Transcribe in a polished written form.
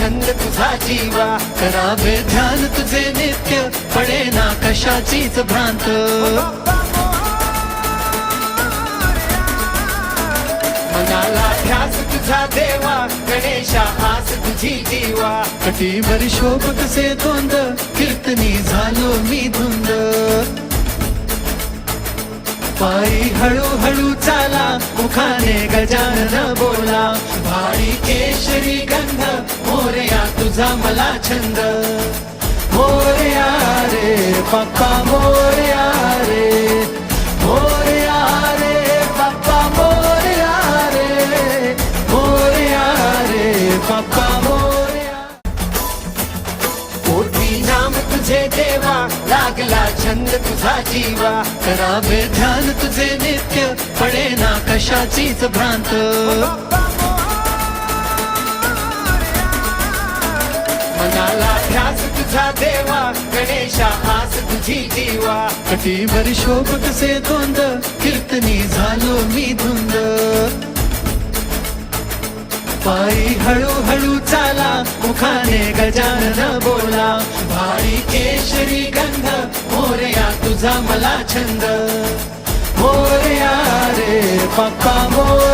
छंद तुझा जीवा, करावे ध्यान तुझे नित्य, पडे ना कशाचीच भ्रांत. मनाला ध्यास तुझा देवा, गणेशा आस तुझी जीवा, कटीवर शोभ कसे धोंद, कीर्तनी झालो मी धुंद. पायी हळूहळू चाला, मुखाने गजानन बोला, भारी केशरी गंध, मोरया तुझा मला छंद. मोरया रे पप्पा मोरया रे, मोरया रे पप्पा मोरया रे, मोरया रे पप्पा मोरया. पोटी नाम तुझे देवा, लागला छंद तुझा जीवा, करावे ध्यान तुझे नित्य, पडे ना कशाचीच भ्रांत. मनाला ध्यास तुझा देवा, गणेशा आस तुझी जीवा, कटीवर शोभ कसे धोंद, कीर्तनी झालो मी धुंद. पायी हळूहळू चाला, मुखाने गजानन बोला, भारी केशरी गंध, मोरया तुझा मला छंद. मोरया रे पप्पा मोरया.